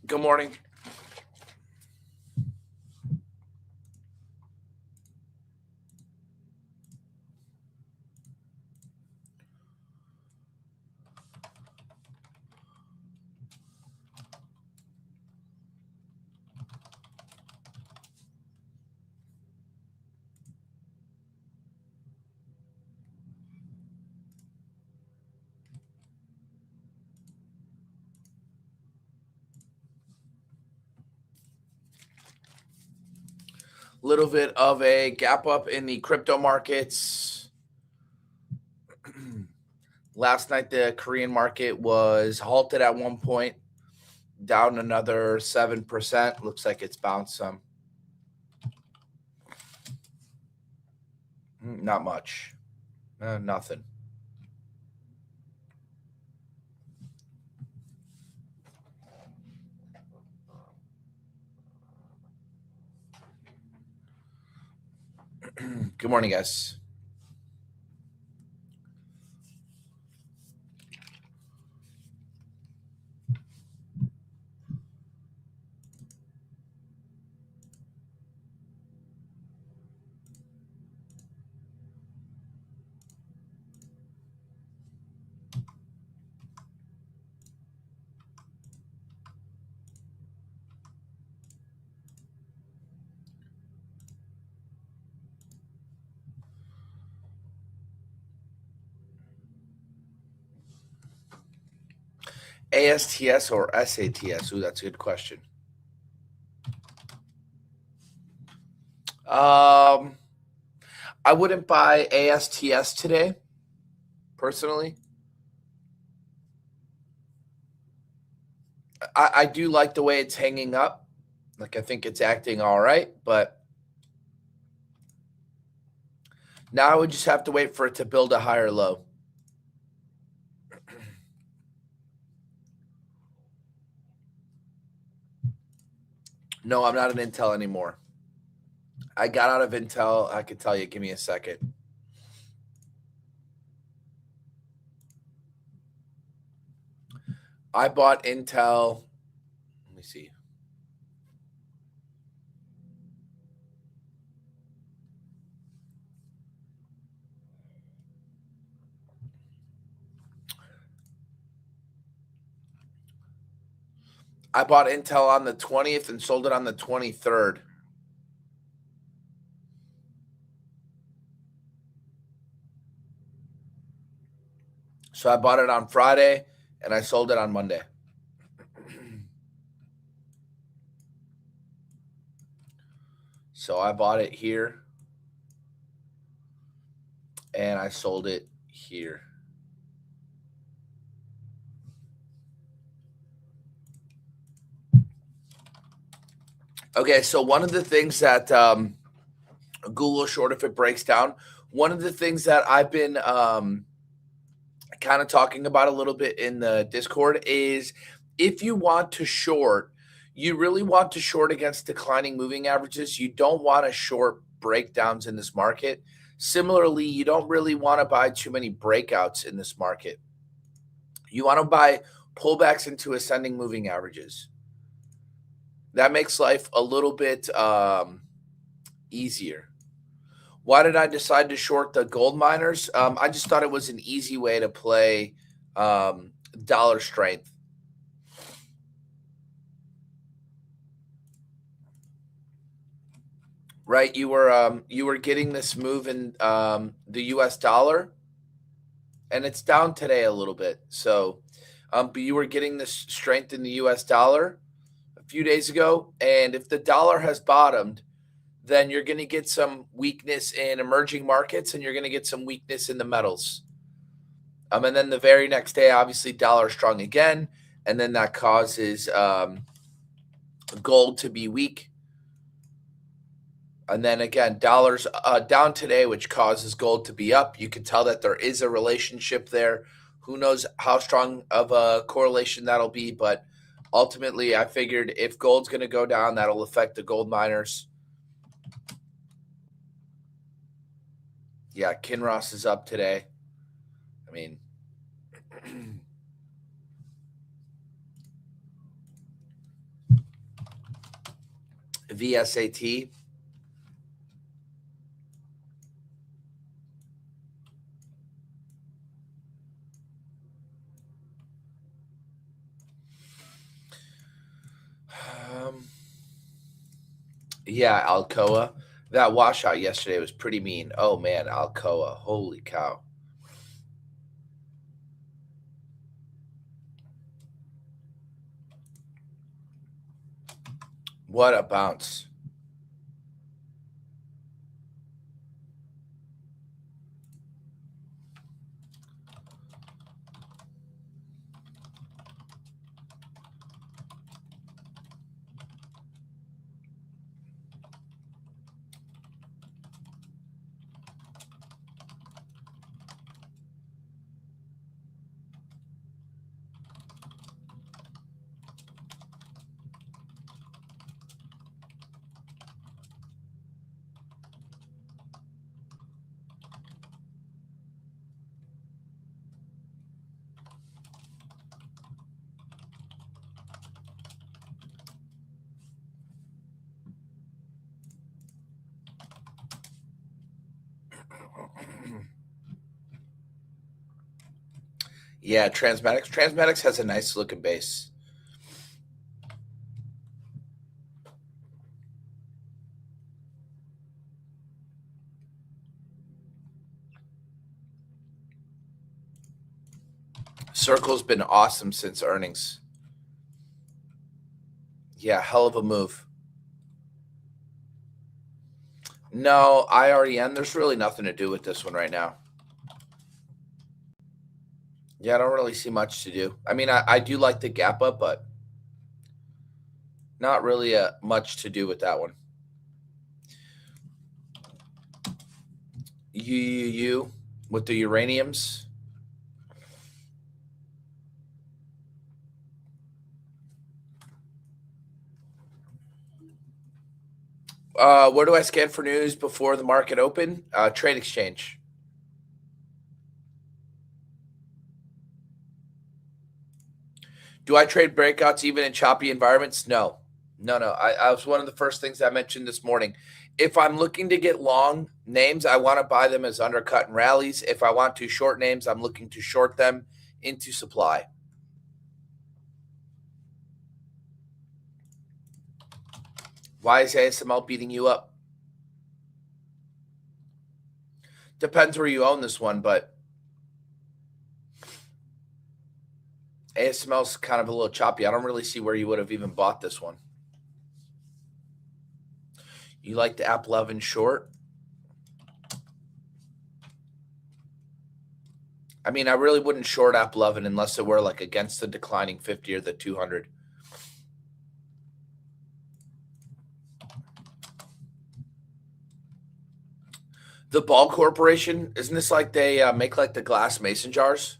Good morning. Little bit of a gap up in the crypto markets. Last night, the Korean market was halted at one point, down another 7%. Looks like it's bounced some. Not much. Nothing. Good morning, guys. ASTS or SATS? Ooh, that's a good question. I wouldn't buy ASTS today, personally. I do like the way it's hanging up. Like, I think it's acting all right, but now I would just have to wait for it to build a higher low. No, I'm not an Intel anymore. I got out of Intel. I could tell you. Give me a second. I bought Intel. Let me see. I bought Intel on the 20th and sold it on the 23rd. So I bought it on Friday and I sold it on Monday. So I bought it here and I sold it here. Okay, so one of the things that Google short, if it breaks down, one of the things that I've been kind of talking about a little bit in the Discord is if you want to short, you really want to short against declining moving averages. You don't want to short breakdowns in this market. Similarly, you don't really want to buy too many breakouts in this market. You want to buy pullbacks into ascending moving averages. That makes life a little bit easier. Why did I decide to short the gold miners? I just thought it was an easy way to play dollar strength. Right, you were getting this move in the U.S. dollar, and it's down today a little bit. So, but you were getting this strength in the U.S. dollar a few days ago, and if the dollar has bottomed, then you're going to get some weakness in emerging markets, and you're going to get some weakness in the metals. And then the very next day, obviously, dollar strong again, and then that causes gold to be weak. And then again, dollars down today, which causes gold to be up. You can tell that there is a relationship there. Who knows how strong of a correlation that'll be, but ultimately, I figured if gold's going to go down, that'll affect the gold miners. Yeah, Kinross is up today. I mean, VSAT. Yeah, Alcoa. That washout yesterday was pretty mean. Oh man, Alcoa. Holy cow. What a bounce. Yeah, Transmatics. Transmatics has a nice looking base. Circle's been awesome since earnings. Yeah, hell of a move. No, IREN, there's really nothing to do with this one right now. Yeah, I don't really see much to do. I mean, I do like the gap up, but not really much to do with that one. UUU with the uraniums. Where do I scan for news before the market open? Trade Exchange. Do I trade breakouts even in choppy environments? No. I was one of the first things I mentioned this morning. If I'm looking to get long names, I want to buy them as undercut and rallies. If I want to short names, I'm looking to short them into supply. Why is ASML beating you up? Depends where you own this one, but ASML's kind of a little choppy. I don't really see where you would have even bought this one. You like the App 11 short? I mean, I really wouldn't short App 11 unless it were like against the declining 50 or the 200. The Ball Corporation, isn't this like they make like the glass mason jars?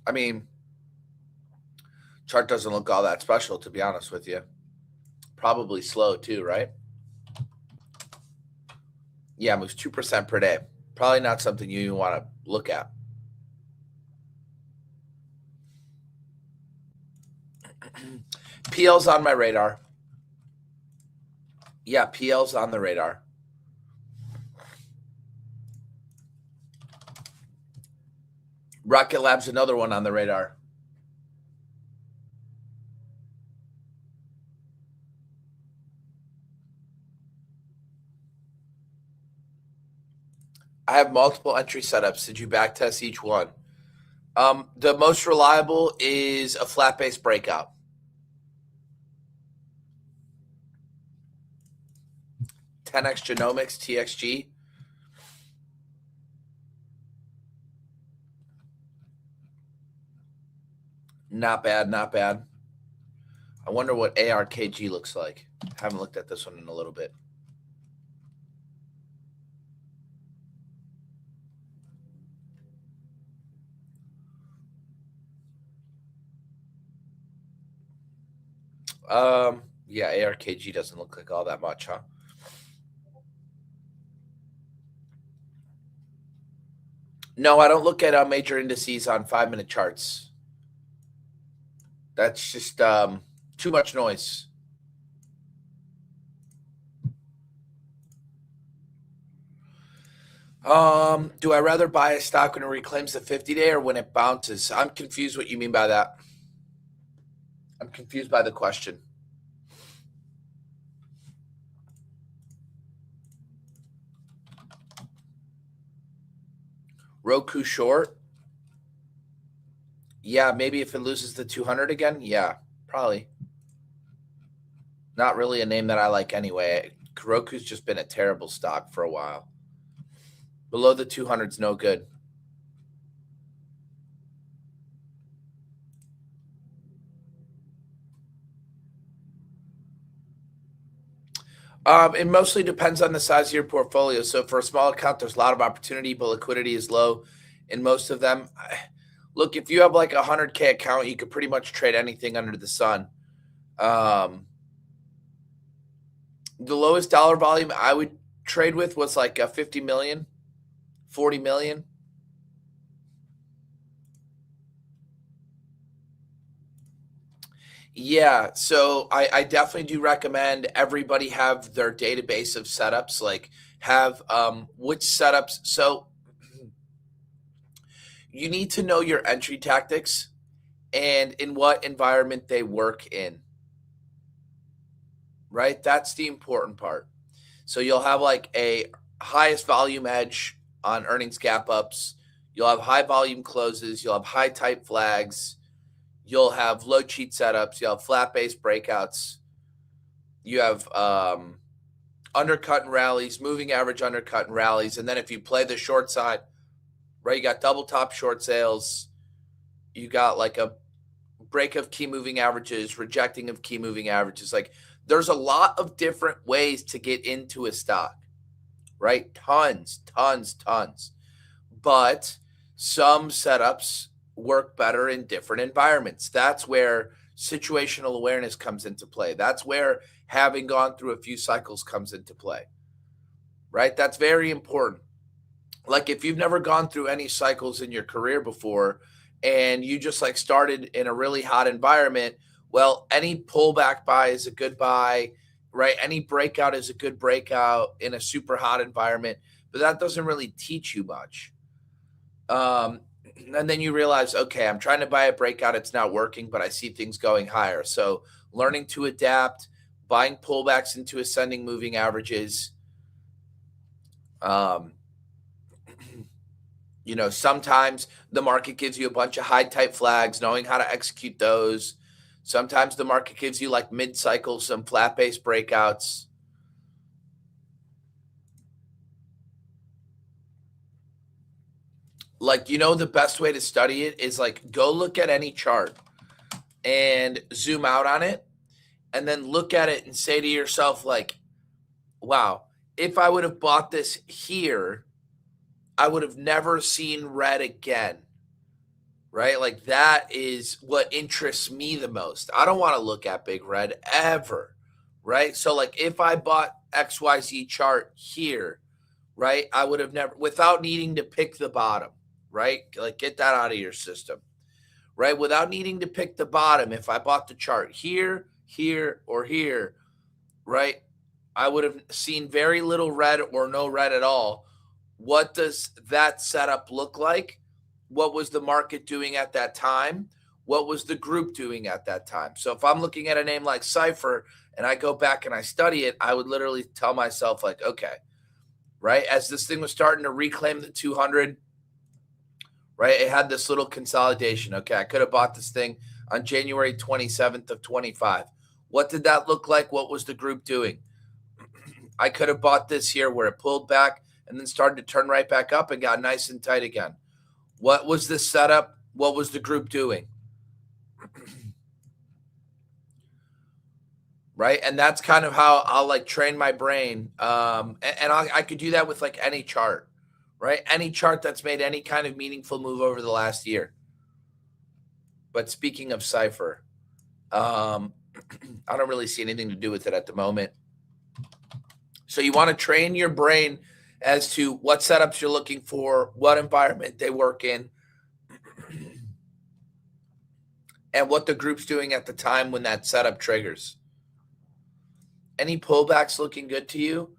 I mean, chart doesn't look all that special, to be honest with you. Probably slow too, right? Yeah, moves 2% per day. Probably not something you want to look at. PL's on my radar. Yeah, PL's on the radar. Rocket Lab's another one on the radar. I have multiple entry setups. Did you backtest each one? The most reliable is a flat base breakout. 10x Genomics, TXG. Not bad, not bad. I wonder what ARKG looks like. Haven't looked at this one in a little bit. Yeah, ARKG doesn't look like all that much, huh? No, I don't look at major indices on 5-minute charts. That's just too much noise. Do I rather buy a stock when it reclaims the 50-day or when it bounces? I'm confused what you mean by that. I'm confused by the question. Roku short? Yeah, maybe if it loses the 200 again. Yeah, probably. Not really a name that I like anyway. Roku's just been a terrible stock for a while. Below the 200's no good. It mostly depends on the size of your portfolio. So for a small account, there's a lot of opportunity, but liquidity is low in most of them. Look, if you have like a 100K account, you could pretty much trade anything under the sun. The lowest dollar volume I would trade with was like a 50 million, 40 million. Yeah, so I definitely do recommend everybody have their database of setups, like have which setups. So you need to know your entry tactics and in what environment they work in, right? That's the important part. So you'll have like a highest volume edge on earnings gap ups. You'll have high volume closes. You'll have high type flags. You'll have low cheat setups. You'll have flat base breakouts. You have undercut and rallies, moving average undercut and rallies. And then if you play the short side, right, you got double top short sales. You got like a break of key moving averages, rejecting of key moving averages. Like there's a lot of different ways to get into a stock, right? Tons. But some setups work better in different environments. That's where situational awareness comes into play. That's where having gone through a few cycles comes into play, right? That's very important. Like if you've never gone through any cycles in your career before and you just like started in a really hot environment, well, any pullback buy is a good buy, right? Any breakout is a good breakout in a super hot environment, but that doesn't really teach you much. And then you realize, okay, I'm trying to buy a breakout. It's not working, but I see things going higher. So learning to adapt, buying pullbacks into ascending moving averages. Sometimes the market gives you a bunch of high type flags, knowing how to execute those. Sometimes the market gives you like mid cycle, some flat base breakouts. Like, the best way to study it is like go look at any chart and zoom out on it and then look at it and say to yourself, like, wow, if I would have bought this here, I would have never seen red again, right? Like that is what interests me the most. I don't want to look at big red ever, right? So like if I bought XYZ chart here, right, I would have never, without needing to pick the bottom, right? Like get that out of your system, right? Without needing to pick the bottom, if I bought the chart here, or here, right, I would have seen very little red or no red at all. What does that setup look like? What was the market doing at that time? What was the group doing at that time? So if I'm looking at a name like Cypher and I go back and I study it, I would literally tell myself like, okay, right, as this thing was starting to reclaim the 200, right, it had this little consolidation. Okay, I could have bought this thing on January 27th of 25. What did that look like? What was the group doing? I could have bought this here where it pulled back and then started to turn right back up and got nice and tight again. What was the setup? What was the group doing? Right. And that's kind of how I'll like train my brain. And I could do that with like any chart, right? Any chart that's made any kind of meaningful move over the last year. But speaking of Cypher, I don't really see anything to do with it at the moment. So you want to train your brain as to what setups you're looking for, what environment they work in. and what the group's doing at the time when that setup triggers. Any pullbacks looking good to you?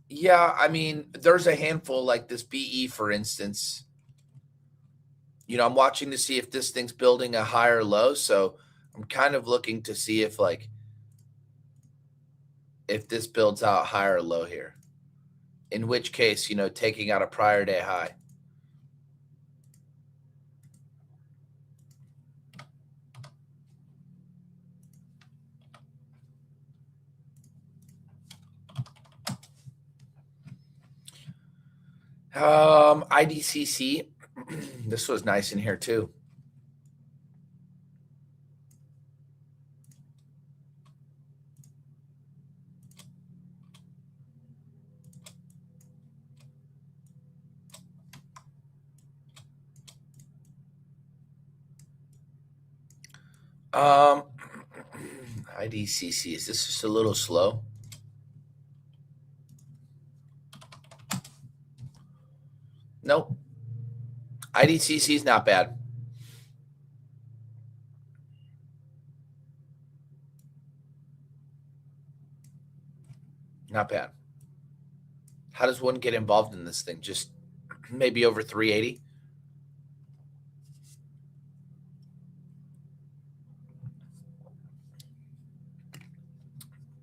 Yeah, I mean, there's a handful like this BE, for instance. I'm watching to see if this thing's building a higher low. So I'm kind of looking to see if this builds out higher low here. In which case, taking out a prior day high. IDCC, this was nice in here too. IDCC, is this just a little slow? Nope. IDCC is not bad. Not bad. How does one get involved in this thing? Just maybe over 380?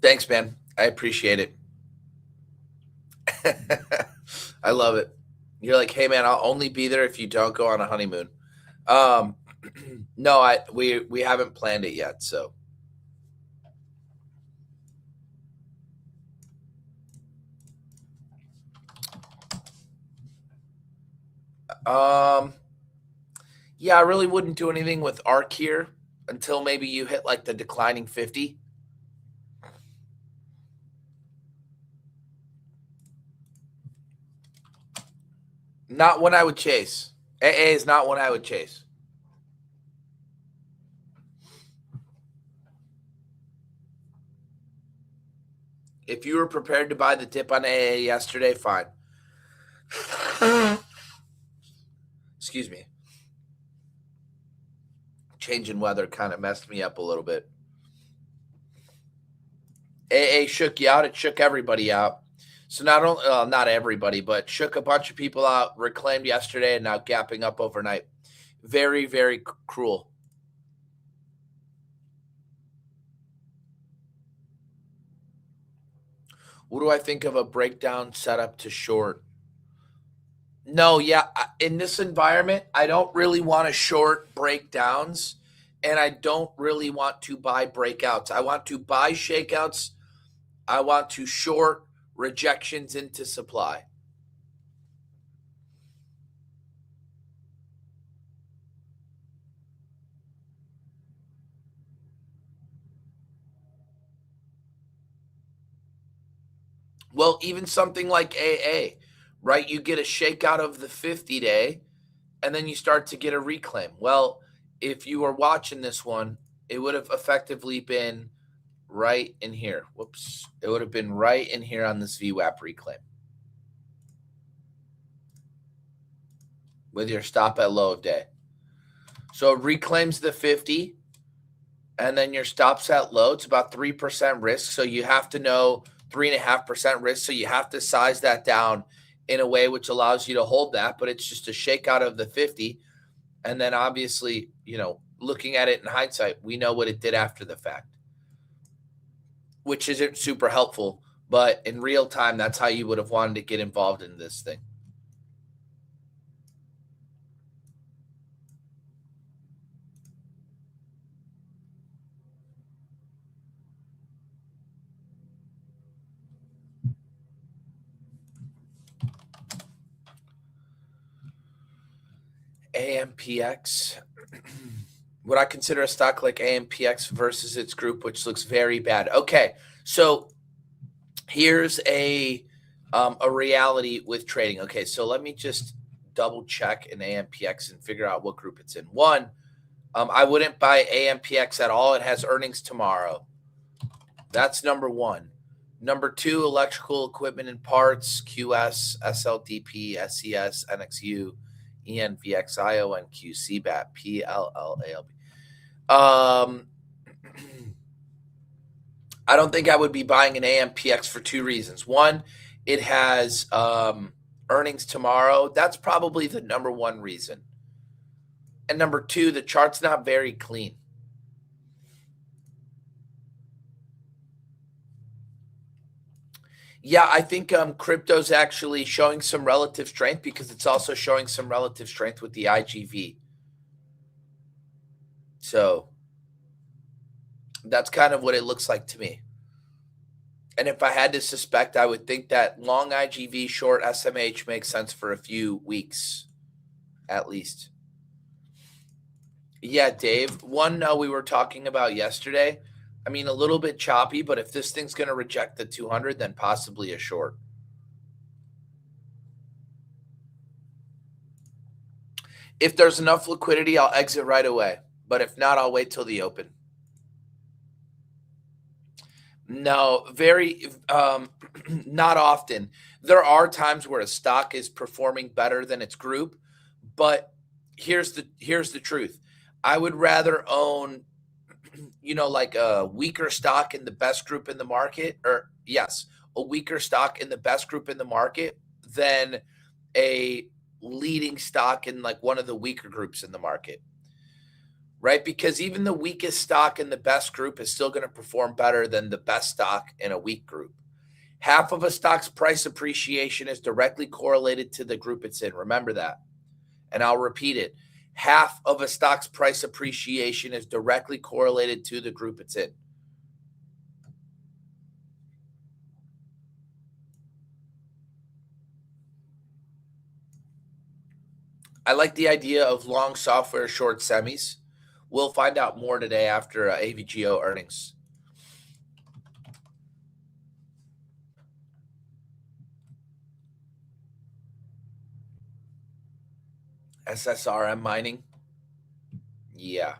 Thanks, man. I appreciate it. I love it. You're like, hey, man, I'll only be there if you don't go on a honeymoon. No, we haven't planned it yet, so. Yeah, I really wouldn't do anything with ARC here until maybe you hit like the declining 50. Not one I would chase. AA is not one I would chase. If you were prepared to buy the dip on AA yesterday, fine. Excuse me. Change in weather kind of messed me up a little bit. AA shook you out. It shook everybody out. So not only not everybody, but shook a bunch of people out, reclaimed yesterday, and now gapping up overnight. Very, very cruel. What do I think of a breakdown setup to short? No, yeah. In this environment, I don't really want to short breakdowns, and I don't really want to buy breakouts. I want to buy shakeouts. I want to short rejections into supply. Well, even something like AA, right? You get a shakeout of the 50-day, and then you start to get a reclaim. Well, if you were watching this one, it would have effectively been right in here. Whoops. It would have been right in here on this VWAP reclaim with your stop at low of day. So it reclaims the 50, and then your stops at low. It's about 3% risk. So you have to know 3.5% risk. So you have to size that down in a way which allows you to hold that, but it's just a shakeout of the 50. And then obviously, looking at it in hindsight, we know what it did after the fact, which isn't super helpful. But in real time, that's how you would have wanted to get involved in this thing. AMPX. Would I consider a stock like AMPX versus its group, which looks very bad? Okay, so here's a reality with trading. Okay, so let me just double check an AMPX and figure out what group it's in. One, I wouldn't buy AMPX at all. It has earnings tomorrow. That's number one. Number two, electrical equipment and parts, QS, SLDP, SES, NXU, ENVXIONQ PLLALB. I don't think I would be buying an AMPX for two reasons. One, it has earnings tomorrow. That's probably the number one reason. And number two, the chart's not very clean. Yeah, I think crypto's actually showing some relative strength because it's also showing some relative strength with the IGV. So that's kind of what it looks like to me. And if I had to suspect, I would think that long IGV, short SMH makes sense for a few weeks at least. Yeah, Dave, one we were talking about yesterday. I mean, a little bit choppy, but if this thing's going to reject the 200, then possibly a short. If there's enough liquidity, I'll exit right away. But if not, I'll wait till the open. No, very not often. There are times where a stock is performing better than its group, but here's the truth. I would rather own like a weaker stock in the best group in the market, or yes, a weaker stock in the best group in the market than a leading stock in like one of the weaker groups in the market. Right? Because even the weakest stock in the best group is still going to perform better than the best stock in a weak group. Half of a stock's price appreciation is directly correlated to the group it's in. Remember that. And I'll repeat it. Half of a stock's price appreciation is directly correlated to the group it's in. I like the idea of long software, short semis. We'll find out more today after AVGO earnings. SSRM mining. Yeah.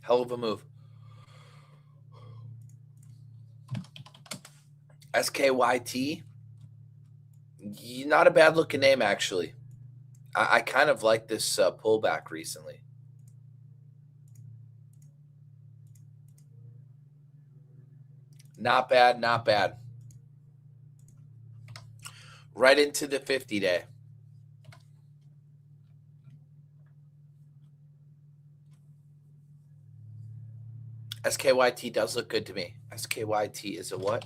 Hell of a move. SKYT. Not a bad looking name, actually. I kind of like this pullback recently. Not bad, not bad. Right into the 50-day. SKYT does look good to me. SKYT is a what?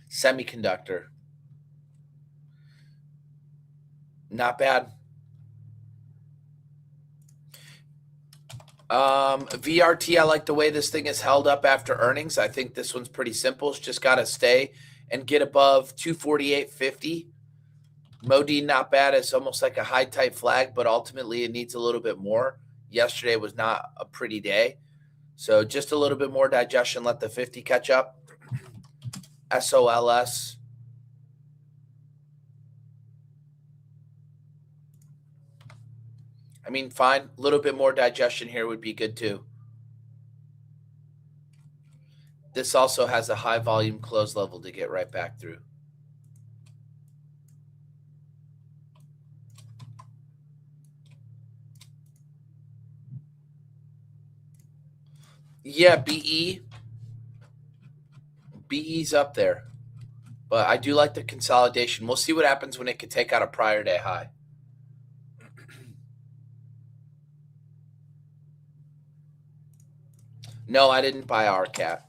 Semiconductor. Not bad. VRT, I like the way this thing is held up after earnings. I think this one's pretty simple. It's just got to stay and get above 248.50. Modine, not bad. It's almost like a high type flag, but ultimately it needs a little bit more. Yesterday was not a pretty day. So just a little bit more digestion. Let the 50 catch up. SOLS. I mean, fine. A little bit more digestion here would be good too. This also has a high volume close level to get right back through. Yeah, BE. BE's up there. But I do like the consolidation. We'll see what happens when it can take out a prior day high. No, I didn't buy RCAT.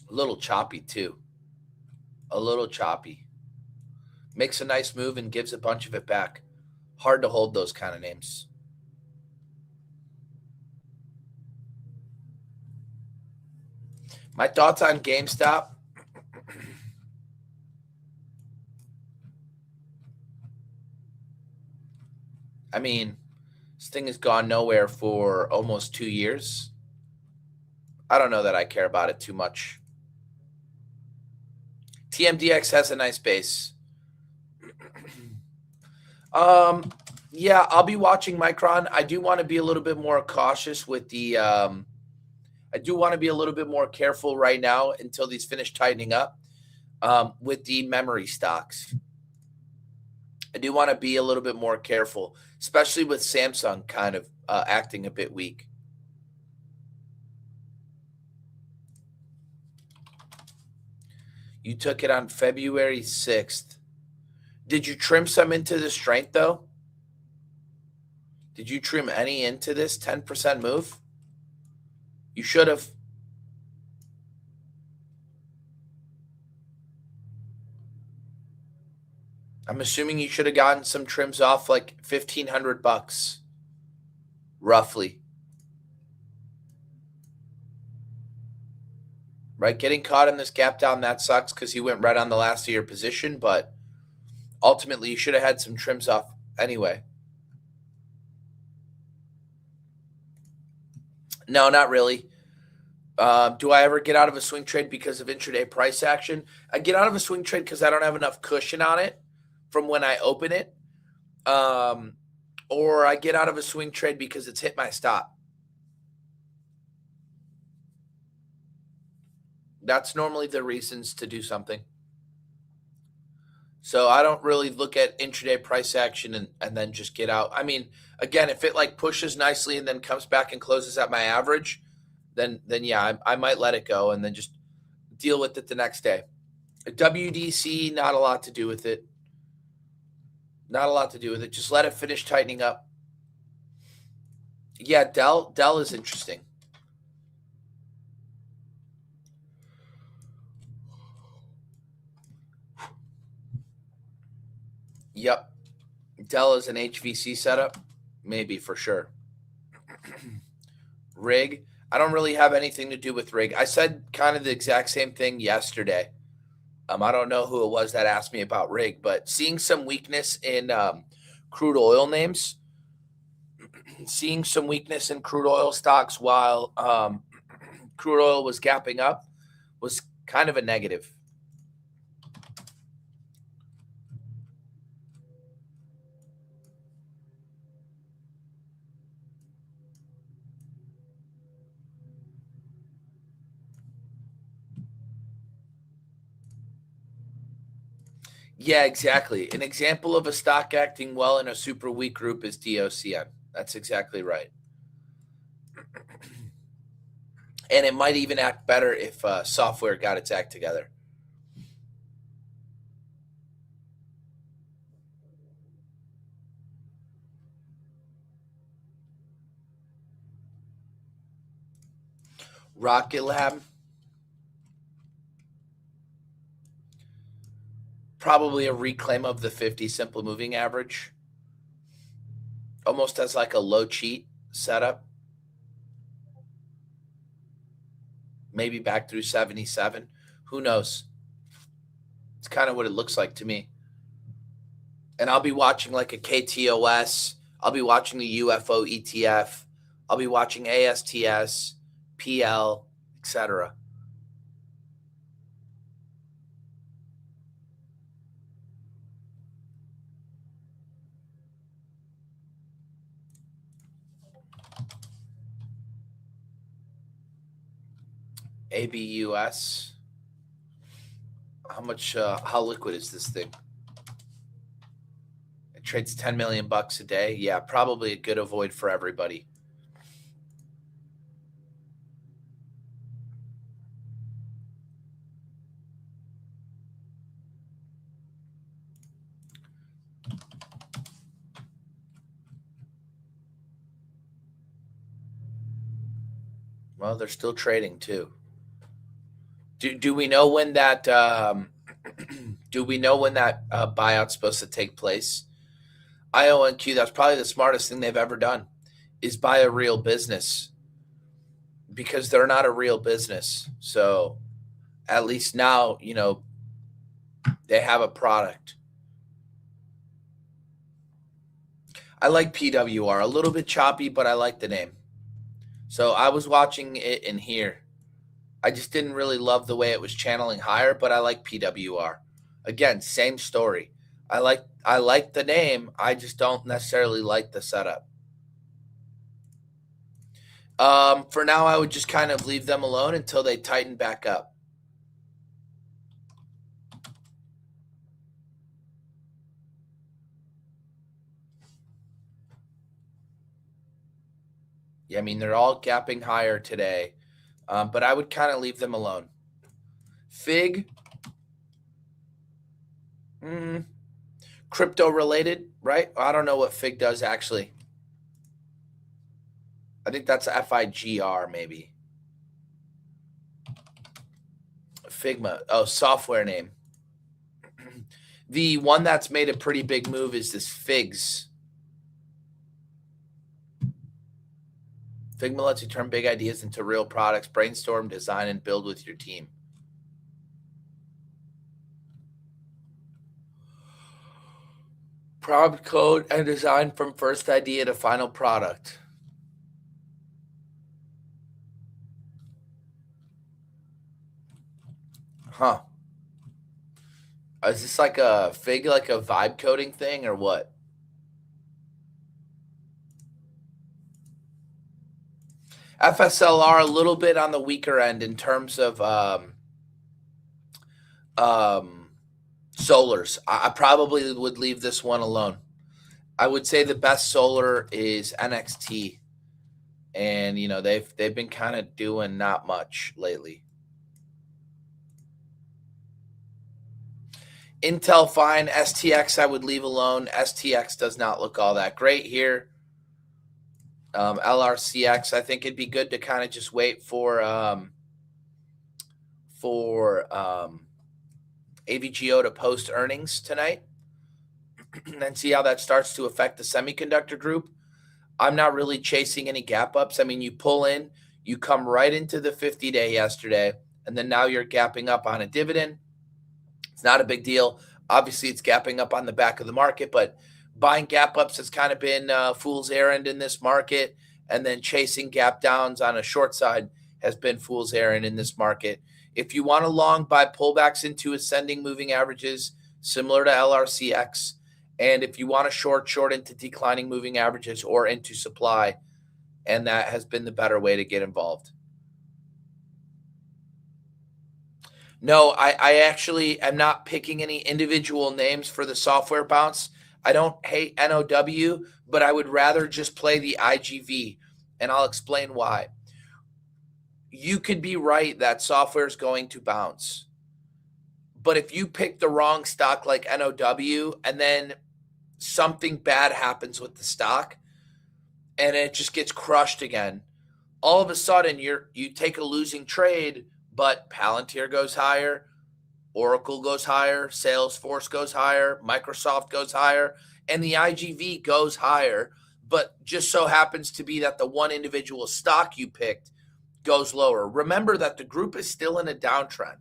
A little choppy too. A little choppy. Makes a nice move and gives a bunch of it back. Hard to hold those kind of names. My thoughts on GameStop. I mean, this thing has gone nowhere for almost 2 years. I don't know that I care about it too much. TMDX has a nice base. Yeah, I'll be watching Micron. I do want to be a little bit more cautious with the I do want to be a little bit more careful right now until these finish tightening up with the memory stocks. I do want to be a little bit more careful, especially with Samsung kind of acting a bit weak. You took it on February 6th. Did you trim some into the strength, though? Did you trim any into this 10% move? You should have. I'm assuming you should have gotten some trims off like $1,500, roughly. Right? Getting caught in this gap down, that sucks because you went right on the last of your position, but ultimately you should have had some trims off anyway. No, not really. Do I ever get out of a swing trade because of intraday price action? I get out of a swing trade because I don't have enough cushion on it from when I open it. Or I get out of a swing trade because it's hit my stop. That's normally the reasons to do something. So I don't really look at intraday price action and then just get out. I mean, again, if it like pushes nicely and then comes back and closes at my average, then yeah, I might let it go and then just deal with it the next day. WDC, not a lot to do with it. Not a lot to do with it. Just let it finish tightening up. Yeah, Dell is interesting. Yep. Dell is an HVC setup? Maybe, for sure. Rig. I don't really have anything to do with rig. I said kind of the exact same thing yesterday. I don't know who it was that asked me about rig, but seeing some weakness in crude oil names, seeing some weakness in crude oil stocks while crude oil was gapping up was kind of a negative. Yeah, exactly. An example of a stock acting well in a super weak group is DOCN. That's exactly right. And it might even act better if software got its act together. Rocket Lab, probably a reclaim of the 50 simple moving average, almost as like a low cheat setup. Maybe back through 77. Who knows? It's kind of what it looks like to me. And I'll be watching like a KTOS. I'll be watching the UFO ETF. I'll be watching ASTS, PL, etc. ABUS. How liquid is this thing? It trades 10 million bucks a day. Yeah, probably a good avoid for everybody. Well, they're still trading too. Do we know when that do we know when that buyout's supposed to take place? IONQ, that's probably the smartest thing they've ever done, is buy a real business, because they're not a real business. So at least now, they have a product. I like PWR, a little bit choppy, but I like the name. So I was watching it in here. I just didn't really love the way it was channeling higher, but I like PWR. Again, same story. I like the name. I just don't necessarily like the setup. For now, I would just kind of leave them alone until they tighten back up. Yeah, I mean, they're all gapping higher today, but I would kind of leave them alone. Fig, crypto related, right? I don't know what Fig does actually. I think that's FIGR maybe. Figma. Oh, software name. The one that's made a pretty big move is this Figs. Figma lets you turn big ideas into real products, brainstorm, design, and build with your team. Prompt code and design from first idea to final product. Huh. Is this like a Fig, like a vibe coding thing or what? FSLR a little bit on the weaker end in terms of solars. I probably would leave this one alone. I would say the best solar is NXT, and they've been kind of doing not much lately. Intel fine. STX I would leave alone. STX does not look all that great here. LRCX I think it'd be good to kind of just wait for AVGO to post earnings tonight and see how that starts to affect the semiconductor group. I'm not really chasing any gap ups. I mean, you pull in, you come right into the 50-day yesterday, and then now you're gapping up on a dividend. It's not a big deal. Obviously, it's gapping up on the back of the market, but buying gap ups has kind of been fool's errand in this market, and then chasing gap downs on a short side has been fool's errand in this market. If you want to long, buy pullbacks into ascending moving averages, similar to LRCX. And if you want to short into declining moving averages or into supply, and that has been the better way to get involved. No, I actually am not picking any individual names for the software bounce. I don't hate NOW, but I would rather just play the IGV, and I'll explain why. You could be right that software is going to bounce. But if you pick the wrong stock like NOW and then something bad happens with the stock and it just gets crushed again, all of a sudden you take a losing trade, but Palantir goes higher, Oracle goes higher, Salesforce goes higher, Microsoft goes higher, and the IGV goes higher, but just so happens to be that the one individual stock you picked goes lower. Remember that the group is still in a downtrend.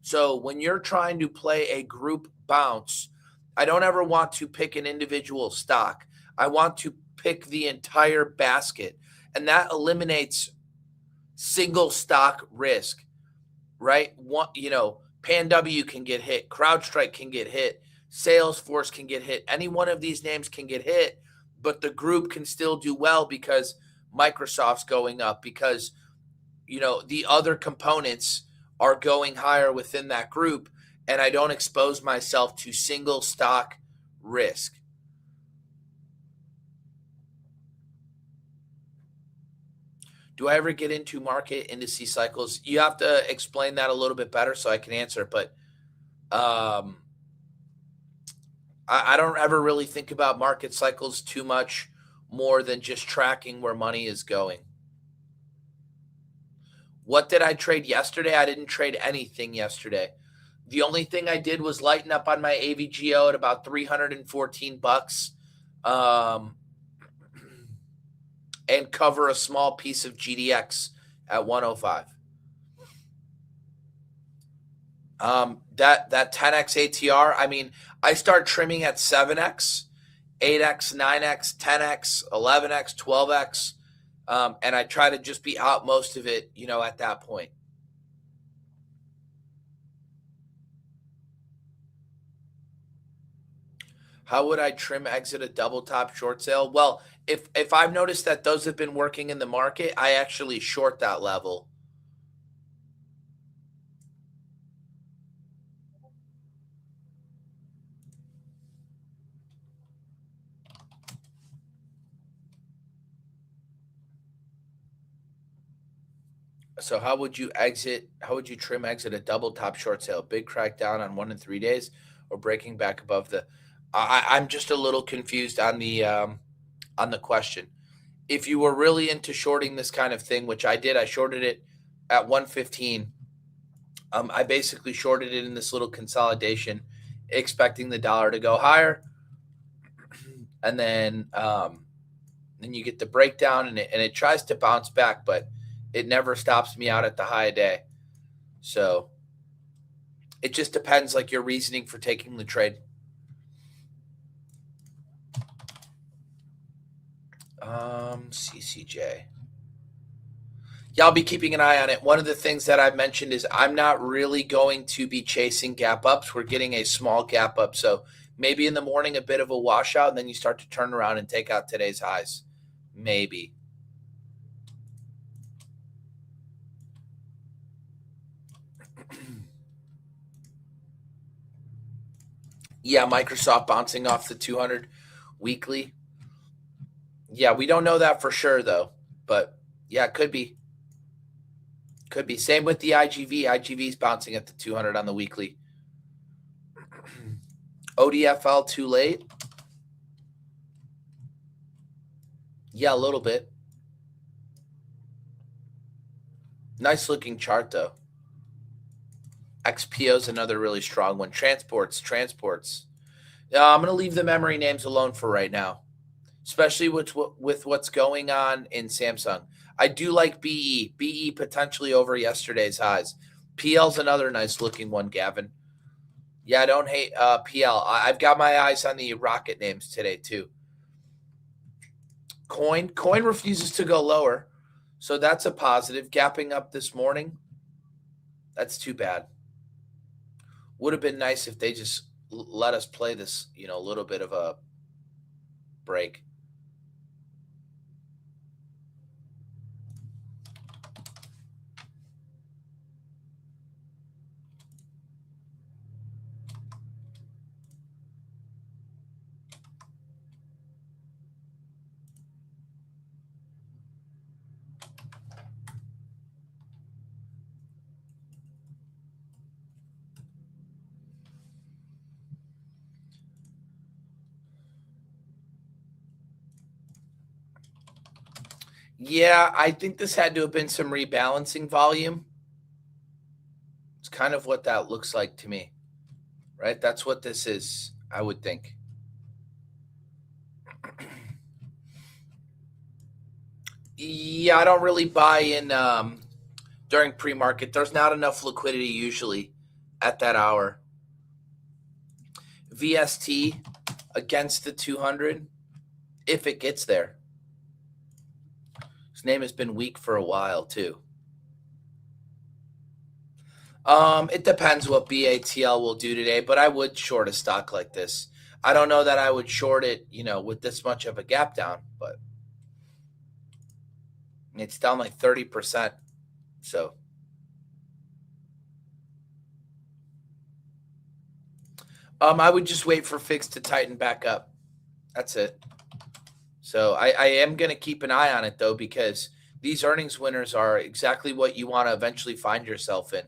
So when you're trying to play a group bounce, I don't ever want to pick an individual stock. I want to pick the entire basket, and that eliminates single stock risk, right? PanW can get hit, CrowdStrike can get hit, Salesforce can get hit. Any one of these names can get hit, but the group can still do well because Microsoft's going up, because the other components are going higher within that group, and I don't expose myself to single stock risk. Do I ever get into market indices cycles? You have to explain that a little bit better so I can answer, but I don't ever really think about market cycles too much more than just tracking where money is going. What did I trade yesterday? I didn't trade anything yesterday. The only thing I did was lighten up on my AVGO at about $314, and cover a small piece of GDX at 105. That 10x ATR, I mean, I start trimming at 7x, 8x, 9x, 10x, 11x, 12x, and I try to just be out most of it, at that point. How would I trim exit a double top short sale? Well, if I've noticed that those have been working in the market, I actually short that level. So how would you exit? How would you trim exit a double top short sale? Big crackdown on 1 in 3 days, or breaking back above the? I'm just a little confused on the question. If you were really into shorting this kind of thing, which I did, I shorted it at 115. I basically shorted it in this little consolidation, expecting the dollar to go higher, and then you get the breakdown, and it tries to bounce back, but it never stops me out at the high day. So it just depends, like your reasoning for taking the trade. CCJ. Yeah, I'll be keeping an eye on it. One of the things that I've mentioned is I'm not really going to be chasing gap ups. We're getting a small gap up. So maybe in the morning, a bit of a washout, and then you start to turn around and take out today's highs. Maybe. Yeah, Microsoft bouncing off the 200 weekly. Yeah, we don't know that for sure, though. But yeah, it could be. Could be. Same with the IGV. IGV's bouncing at the 200 on the weekly. ODFL too late? Yeah, a little bit. Nice looking chart, though. XPO is another really strong one. Transports. I'm going to leave the memory names alone for right now, especially with what's going on in Samsung. I do like BE. BE potentially over yesterday's highs. PL's another nice looking one, Gavin. Yeah, I don't hate PL. I've got my eyes on the rocket names today, too. Coin refuses to go lower, so that's a positive. Gapping up this morning. That's too bad. Would have been nice if they just let us play this, a little bit of a break. Yeah, I think this had to have been some rebalancing volume. It's kind of what that looks like to me, right? That's what this is, I would think. Yeah, I don't really buy in during pre-market. There's not enough liquidity usually at that hour. VST against the 200 if it gets there. His name has been weak for a while too. It depends what BATL will do today, but I would short a stock like this. I don't know that I would short it, with this much of a gap down, but it's down like 30%. So I would just wait for fix to tighten back up. That's it. So I am going to keep an eye on it though, because these earnings winners are exactly what you want to eventually find yourself in.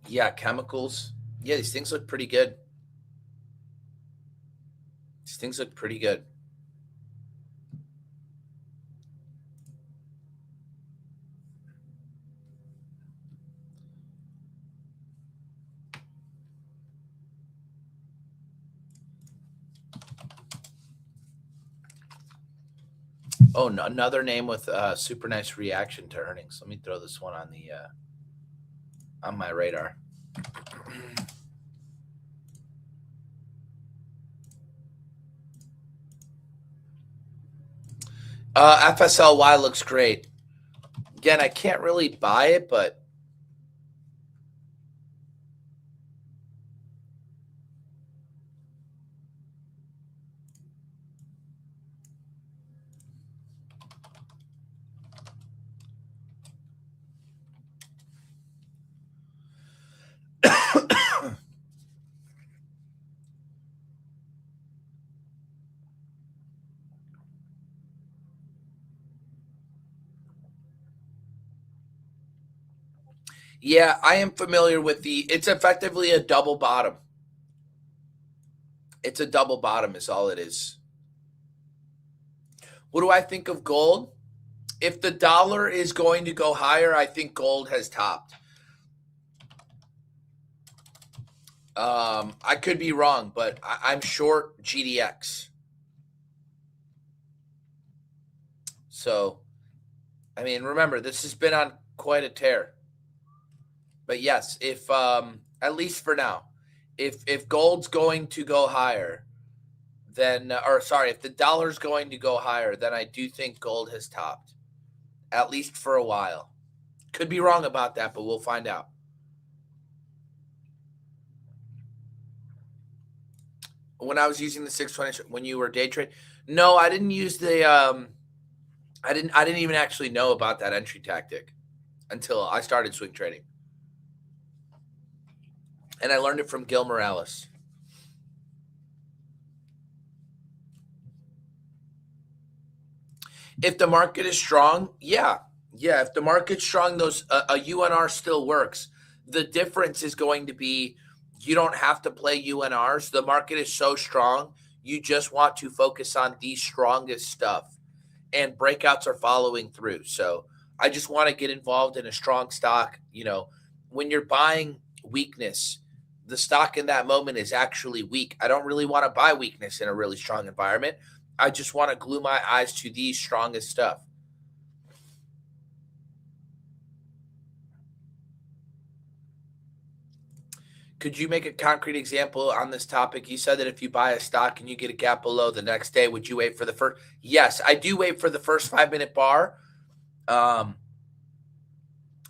Yeah, chemicals. Yeah, these things look pretty good. These things look pretty good. Oh, no, another name with super nice reaction to earnings. Let me throw this one on my radar. FSLY looks great. Again, I can't really buy it, but yeah, I am familiar with it's effectively a double bottom. It's a double bottom is all it is. What do I think of gold? If the dollar is going to go higher, I think gold has topped. I could be wrong, but I'm short GDX. So, I mean, remember, this has been on quite a tear. But yes, if at least for now, if gold's going to go higher, then or sorry, if the dollar's going to go higher, then I do think gold has topped, at least for a while. Could be wrong about that, but we'll find out. When I was using the 620, when you were day trade, no, I didn't use the I didn't even actually know about that entry tactic until I started swing trading. And I learned it from Gil Morales. If the market is strong, yeah. Yeah, if the market's strong, those a UNR still works. The difference is going to be you don't have to play UNRs. The market is so strong, you just want to focus on the strongest stuff, and breakouts are following through. So I just want to get involved in a strong stock. When you're buying weakness, the stock in that moment is actually weak. I don't really want to buy weakness in a really strong environment. I just want to glue my eyes to the strongest stuff. Could you make a concrete example on this topic? You said that if you buy a stock and you get a gap below the next day, would you wait for the first? Yes, I do wait for the first 5 minute bar,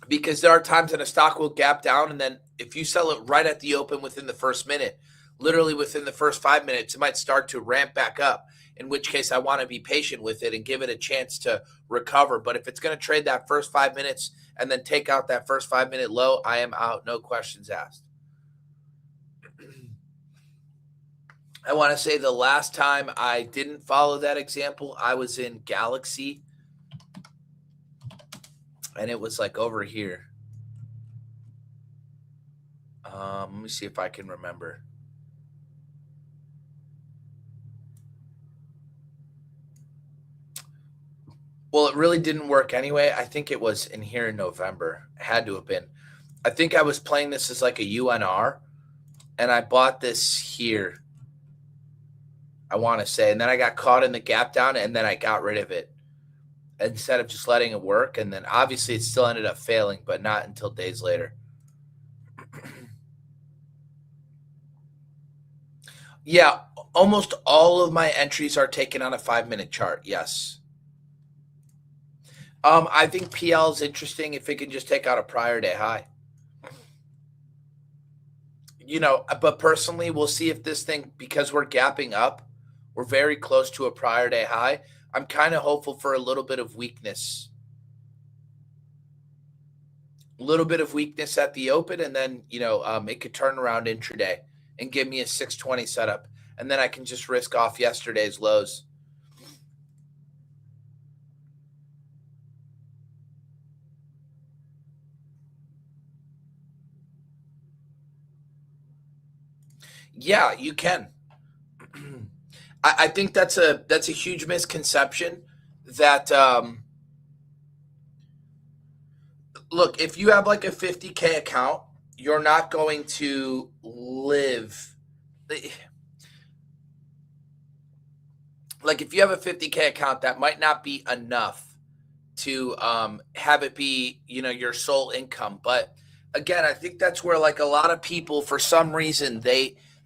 because there are times that a stock will gap down, and then if you sell it right at the open within the first minute, literally within the first 5 minutes, it might start to ramp back up. In which case, I want to be patient with it and give it a chance to recover. But if it's going to trade that first 5 minutes and then take out that first 5 minute low, I am out. No questions asked. I want to say the last time I didn't follow that example, I was in Galaxy, and it was like over here. Let me see if I can remember. Well, it really didn't work anyway. I think it was in here in November. It had to have been. I think I was playing this as like a UNR, and I bought this here, I want to say. And then I got caught in the gap down, and then I got rid of it instead of just letting it work. And then obviously it still ended up failing, but not until days later. Yeah, almost all of my entries are taken on a 5 minute chart. Yes. I think PL is interesting if it can just take out a prior day high. But personally, we'll see if this thing, because we're gapping up, we're very close to a prior day high. I'm kind of hopeful for a little bit of weakness. A little bit of weakness at the open, and then, it could turn around intraday and give me a 620 setup. And then I can just risk off yesterday's lows. Yeah, you can. I think that's a huge misconception that look, if you have like a 50K account, you're not going to live like if you have a 50K account, that might not be enough to have it be, your sole income. But again, I think that's where like a lot of people, for some reason,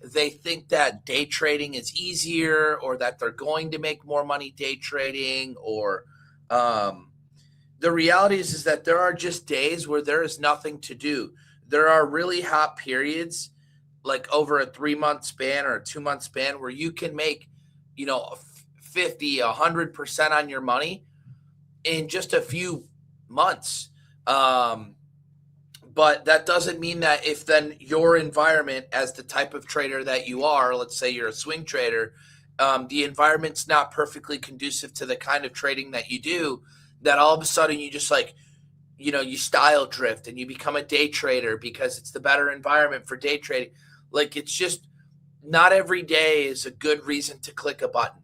they think that day trading is easier, or that they're going to make more money day trading, or um, the reality is that there are just days where there is nothing to do. There are really hot periods, like over a 3 month span or a 2 month span, where you can make, 50, 100% on your money in just a few months. Um, but that doesn't mean that if then your environment, as the type of trader that you are, let's say you're a swing trader, the environment's not perfectly conducive to the kind of trading that you do, that all of a sudden you just like, you style drift and you become a day trader because it's the better environment for day trading. Like, it's just not every day is a good reason to click a button,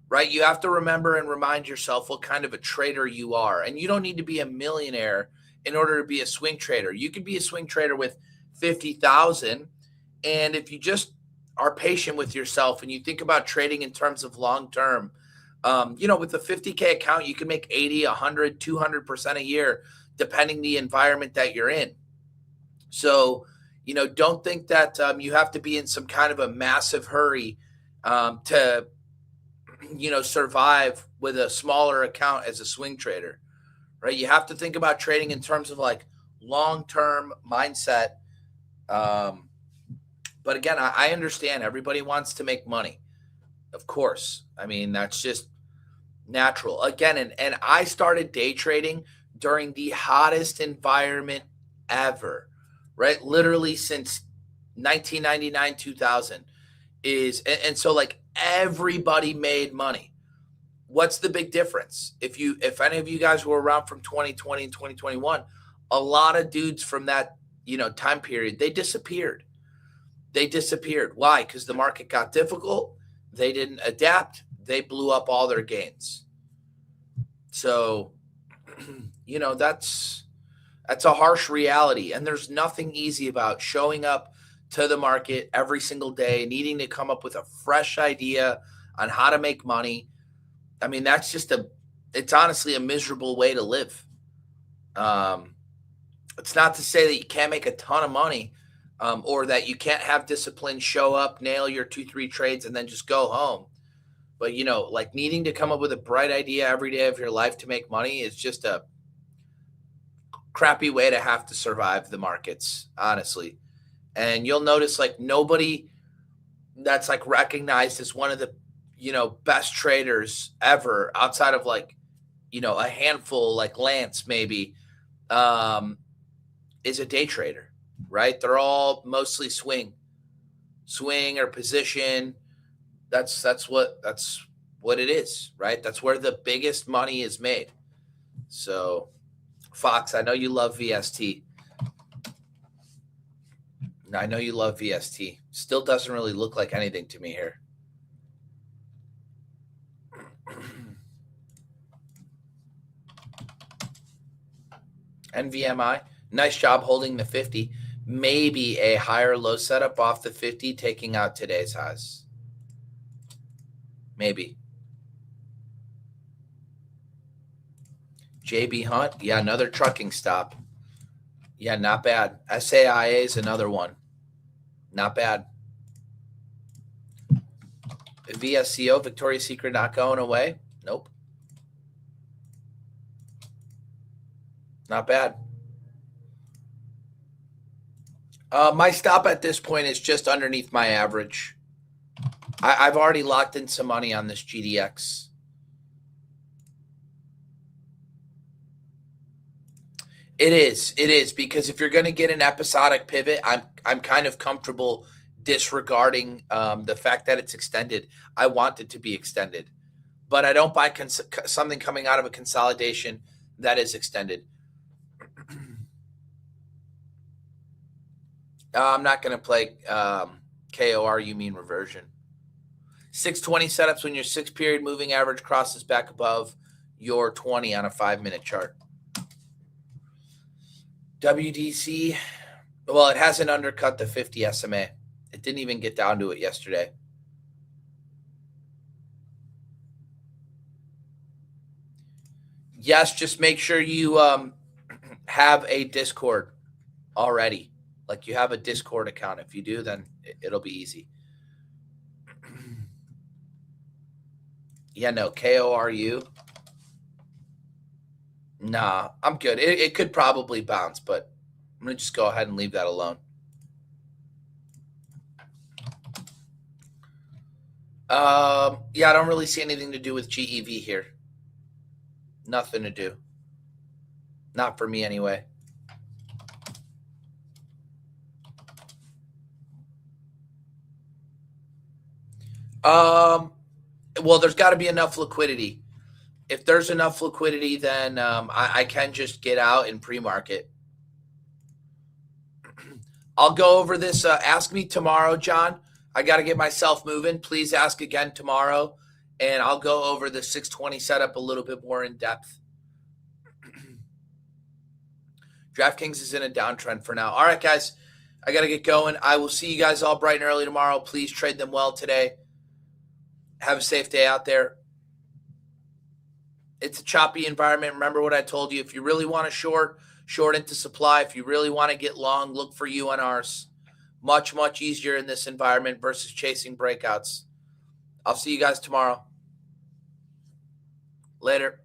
right? You have to remember and remind yourself what kind of a trader you are. And you don't need to be a millionaire in order to be a swing trader. You could be a swing trader with 50,000. And if you just are patient with yourself and you think about trading in terms of long term, with a 50K account, you can make 80, 100, 200% a year, depending the environment that you're in. So, don't think that you have to be in some kind of a massive hurry to, survive with a smaller account as a swing trader, right? You have to think about trading in terms of like long-term mindset. Um, but again, I understand everybody wants to make money. Of course. I mean, that's just natural. Again, and I started day trading during the hottest environment ever, right? Literally since 1999, 2000 and so like everybody made money. What's the big difference? If any of you guys were around from 2020 and 2021, a lot of dudes from that, time period, they disappeared. They disappeared. Why? Because the market got difficult. They didn't adapt. They blew up all their gains. So, that's a harsh reality. And there's nothing easy about showing up to the market every single day, needing to come up with a fresh idea on how to make money. I mean, it's honestly a miserable way to live. Um, it's not to say that you can't make a ton of money, or that you can't have discipline, show up, nail your 2, 3 trades, and then just go home. But, like needing to come up with a bright idea every day of your life to make money is just a crappy way to have to survive the markets, honestly. And you'll notice like nobody that's like recognized as one of the, best traders ever outside of like, a handful like Lance maybe, um, is a day trader, right? They're all mostly swing or position. That's what it is, right? That's where the biggest money is made. So, Fox, I know you love VST. I know you love VST. Still doesn't really look like anything to me here. NVMI, nice job holding the 50. Maybe a higher low setup off the 50, taking out today's highs. Maybe. JB Hunt, yeah, another trucking stop. Yeah, not bad. SAIA is another one. Not bad. VSCO, Victoria's Secret, not going away. Nope. Not bad. My stop at this point is just underneath my average. I've already locked in some money on this GDX. It is because if you're going to get an episodic pivot, I'm kind of comfortable disregarding the fact that it's extended. I want it to be extended, but I don't buy something coming out of a consolidation that is extended. I'm not going to play KOR. You mean reversion? 620 setups when your 6-period moving average crosses back above your 20 on a 5-minute chart. WDC, well, it hasn't undercut the 50 SMA. It didn't even get down to it yesterday. Yes, just make sure you have a Discord already. Like you have a Discord account. If you do, then it'll be easy. Yeah, no, KORU. Nah, I'm good. It could probably bounce, but I'm going to just go ahead and leave that alone. Yeah, I don't really see anything to do with GEV here. Nothing to do. Not for me anyway. Well, there's got to be enough liquidity. If there's enough liquidity, then I can just get out in pre-market. I'll go over this. Ask me tomorrow, John. I got to get myself moving. Please ask again tomorrow, and I'll go over the 620 setup a little bit more in depth. DraftKings is in a downtrend for now. All right, guys, I got to get going. I will see you guys all bright and early tomorrow. Please trade them well today. Have a safe day out there. It's a choppy environment. Remember what I told you. If you really want to short into supply. If you really want to get long, look for UNRs. Much, much easier in this environment versus chasing breakouts. I'll see you guys tomorrow. Later.